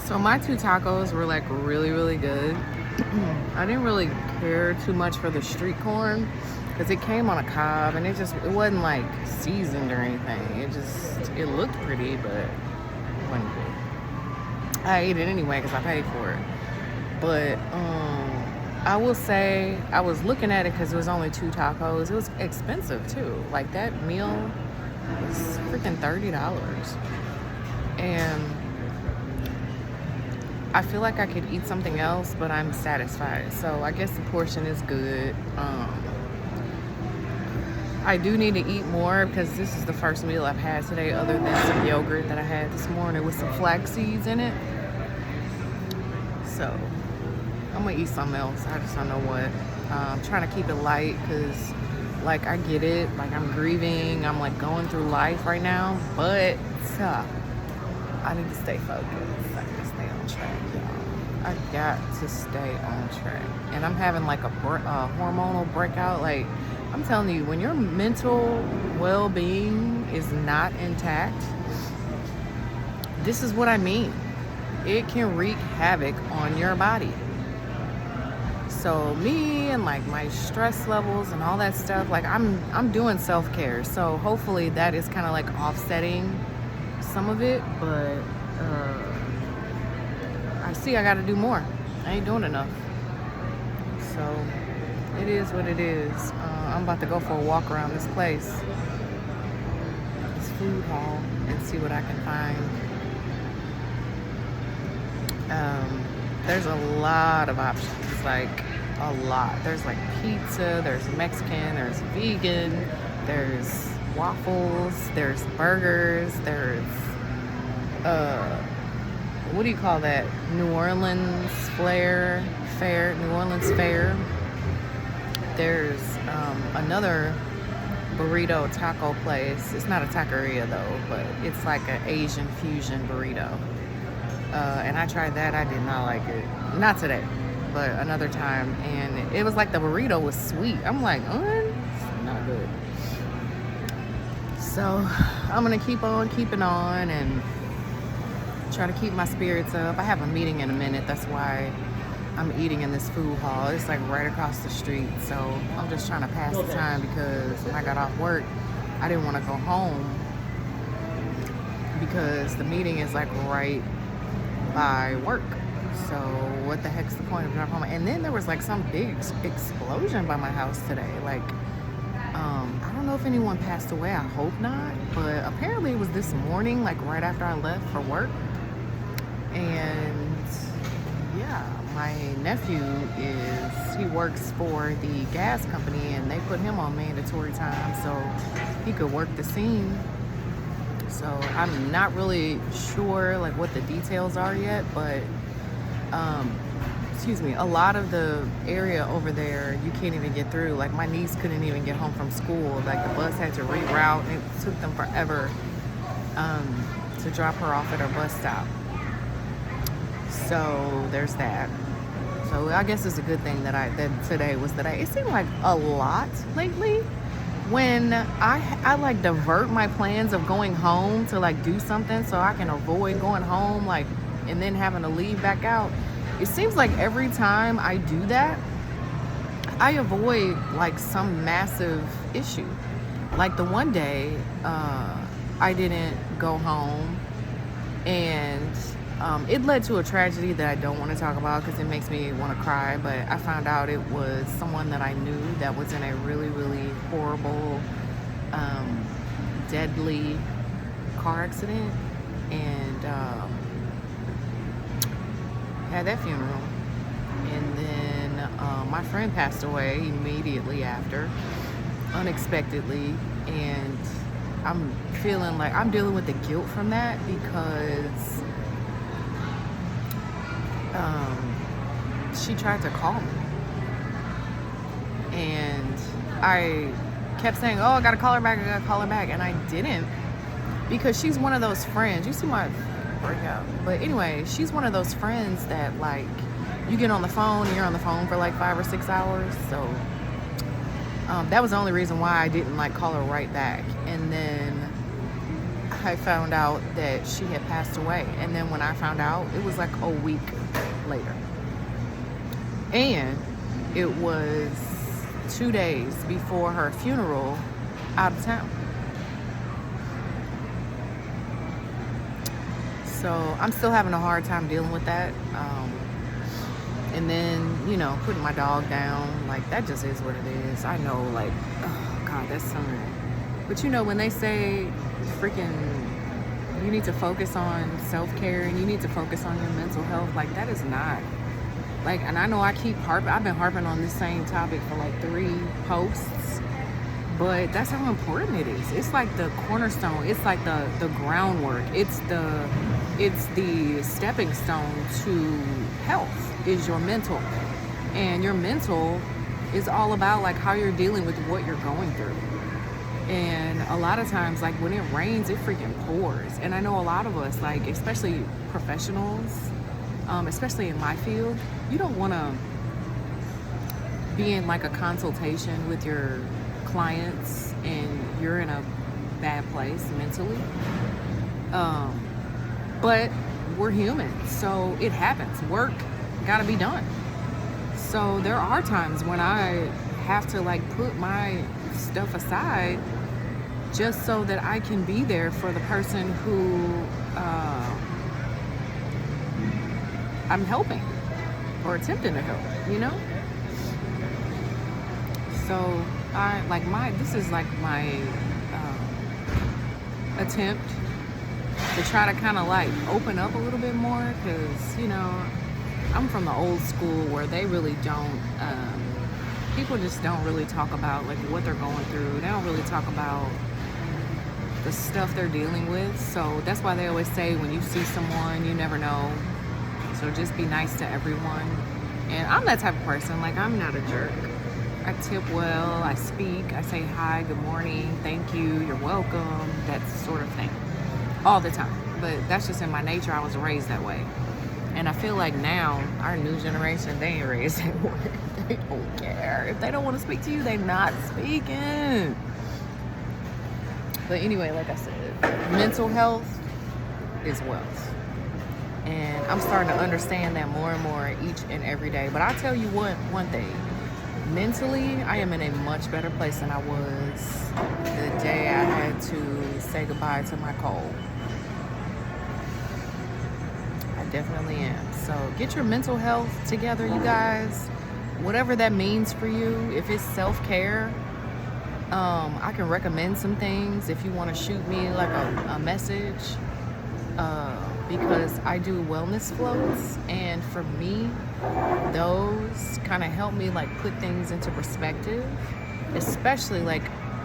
So my two tacos were like really, really good. I didn't really care too much for the street corn because it came on a cob and it wasn't like seasoned or anything. It looked pretty, but it wasn't good. I ate it anyway because I paid for it. But I will say I was looking at it because it was only two tacos. It was expensive too. Like that meal was freaking $30, and I feel like I could eat something else, but I'm satisfied. So I guess the portion is good. I do need to eat more because this is the first meal I've had today other than some yogurt that I had this morning with some flax seeds in it. So I'm gonna eat something else. I just don't know what. I'm trying to keep it light because like I get it. Like I'm grieving. I'm like going through life right now, but I need to stay focused. I need to stay on track, y'all. I got to stay on track. And I'm having like a hormonal breakout. Like, I'm telling you, when your mental well-being is not intact, this is what I mean. It can wreak havoc on your body. So me and like my stress levels and all that stuff, like I'm doing self-care. So hopefully that is kind of like offsetting some of it, but I see I gotta do more. I ain't doing enough. So it is what it is. I'm about to go for a walk around this place, this food hall, and see what I can find. There's a lot of options, like a lot. There's like pizza, there's Mexican, there's vegan, there's waffles, there's burgers, there's what do you call that? New Orleans fare, New Orleans fare. There's another burrito taco place. It's not a taqueria though, but it's like an Asian fusion burrito. And I tried that. I did not like it. Not today, but another time. And it was like the burrito was sweet. I'm like, it's not good. So I'm gonna keep on keeping on and try to keep my spirits up. I have a meeting in a minute. That's why I'm eating in this food hall. It's like right across the street. So I'm just trying to pass the time because when I got off work, I didn't want to go home because the meeting is like right by work. So what the heck's the point of driving home? And then there was like some big explosion by my house today. Like, I don't know if anyone passed away. I hope not. But apparently it was this morning, like right after I left for work. And yeah, my nephew he works for the gas company and they put him on mandatory time so he could work the scene. So I'm not really sure like what the details are yet, but a lot of the area over there you can't even get through. Like my niece couldn't even get home from school. Like the bus had to reroute and it took them forever to drop her off at her bus stop. So there's that. So I guess it's a good thing that today was the day. It seemed like a lot lately when I like divert my plans of going home to like do something so I can avoid going home like and then having to leave back out. It seems like every time I do that, I avoid like some massive issue. Like the one day I didn't go home and it led to a tragedy that I don't want to talk about because it makes me want to cry, but I found out it was someone that I knew that was in a really, really horrible, deadly car accident, and had that funeral. And then my friend passed away immediately after, unexpectedly, and I'm feeling like I'm dealing with the guilt from that because she tried to call me and I kept saying, I gotta call her back, and I didn't because she's one of those friends. You see my breakout, but anyway, she's one of those friends that like you get on the phone and you're on the phone for like 5 or 6 hours. So that was the only reason why I didn't like call her right back. And then I found out that she had passed away. And then when I found out, it was like a week later. And it was 2 days before her funeral out of town. So I'm still having a hard time dealing with that. And then, you know, putting my dog down, like that just is what it is. I know, like, oh God, that's something. But you know, when they say freaking you need to focus on self-care and you need to focus on your mental health, like that is not, like, and I know I've been harping on this same topic for like 3 posts, but that's how important it is. It's like the cornerstone. It's like the groundwork. It's the stepping stone to health is your mental. And your mental is all about like how you're dealing with what you're going through. And a lot of times, like when it rains, it freaking pours. And I know a lot of us, like especially professionals, especially in my field, you don't want to be in like a consultation with your clients and you're in a bad place mentally. But we're human, so it happens. Work gotta be done. So there are times when I have to like put my stuff aside just so that I can be there for the person who I'm helping or attempting to help, you know? So this is like my attempt to try to kind of like open up a little bit more, because, you know, I'm from the old school where they really don't, people just don't really talk about like what they're going through. They don't really talk about the stuff they're dealing with. So that's why they always say when you see someone, you never know. So just be nice to everyone. And I'm that type of person. Like, I'm not a jerk. I tip well, I speak, I say hi, good morning, thank you, you're welcome, that sort of thing. All the time. But that's just in my nature. I was raised that way. And I feel like now, our new generation, they ain't raised that way. They don't care. If they don't want to speak to you, they not speaking. But anyway, like I said, mental health is wealth. And I'm starting to understand that more and more each and every day. But I'll tell you what, one thing. Mentally, I am in a much better place than I was the day I had to say goodbye to my cold. I definitely am. So get your mental health together, you guys. Whatever that means for you. If it's self-care, I can recommend some things if you want to shoot me like a message. Because I do wellness floats, and for me, those kind of help me like put things into perspective, especially like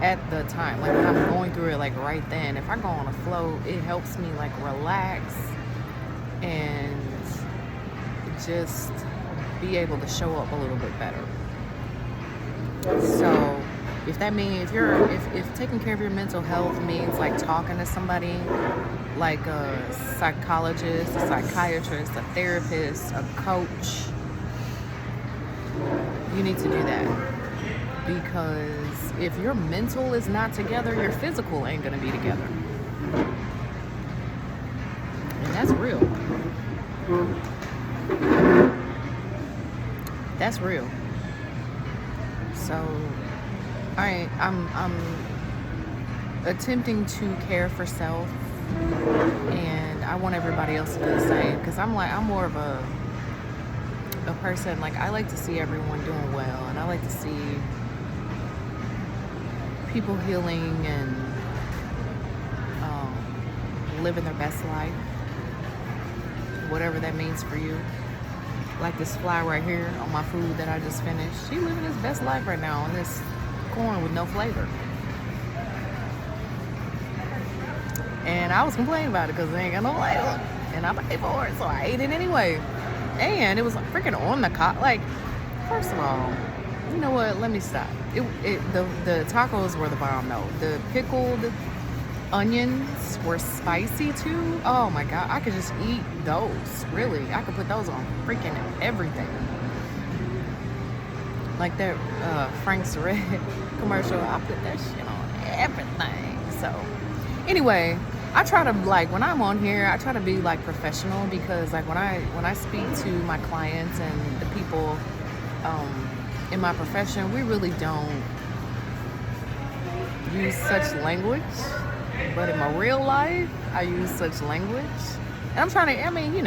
at the time, like when I'm going through it, like right then. If I go on a float, it helps me like relax and just be able to show up a little bit better. So if that means if taking care of your mental health means like talking to somebody, like a psychologist, a psychiatrist, a therapist, a coach, you need to do that. Because if your mental is not together, your physical ain't gonna be together. And that's real. That's real. So, I'm attempting to care for self, and I want everybody else to do the same, because I'm more of a person, like I like to see everyone doing well, and I like to see people healing and living their best life, whatever that means for you. Like this fly right here on my food that I just finished, she living his best life right now on this corn with no flavor. And I was complaining about it because they ain't got no flavor, and I paid for it, so I ate it anyway. And it was freaking on the like, first of all, you know what? Let me stop. The tacos were the bomb though. The pickled onions were spicy too. Oh my God, I could just eat those. Really, I could put those on freaking everything. Like that Frank's Red commercial, I put that shit on everything. So anyway, I try to, like, when I'm on here, I try to be like professional, because like when I speak to my clients and the people in my profession, we really don't use such language. But in my real life, I use such language. And I'm trying to, I mean,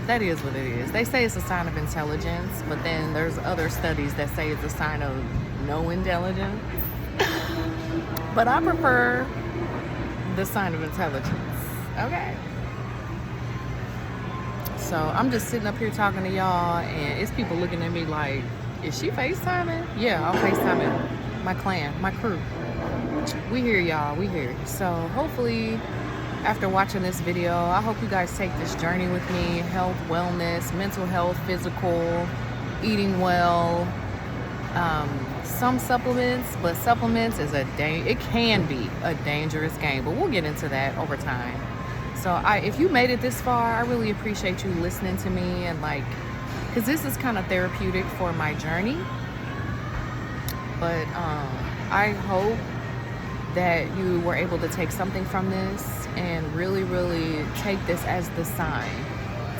that is what it is. They say it's a sign of intelligence, but then there's other studies that say it's a sign of no intelligence. But I prefer the sign of intelligence. Okay. So I'm just sitting up here talking to y'all, and it's people looking at me like, is she FaceTiming? Yeah, I'm FaceTiming my clan, my crew. We here, y'all. We here. So hopefully, after watching this video, I hope you guys take this journey with me. Health, wellness, mental health, physical, eating well, some supplements, but supplements is it can be a dangerous game, but we'll get into that over time. So if you made it this far, I really appreciate you listening to me, and like, because this is kind of therapeutic for my journey. But I hope that you were able to take something from this and really, really take this as the sign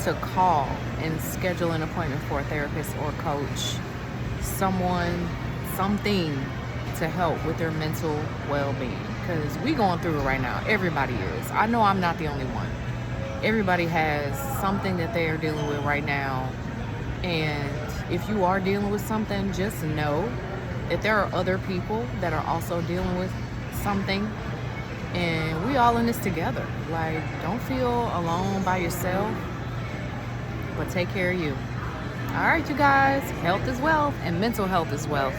to call and schedule an appointment for a therapist or coach, something to help with their mental well-being, because we going through it right now. Everybody is. I know I'm not the only one. Everybody has something that they are dealing with right now, and if you are dealing with something, just know that there are other people that are also dealing with something, and we all in this together. Like, don't feel alone by yourself, but take care of you. All right, you guys, health is wealth, and mental health is wealth.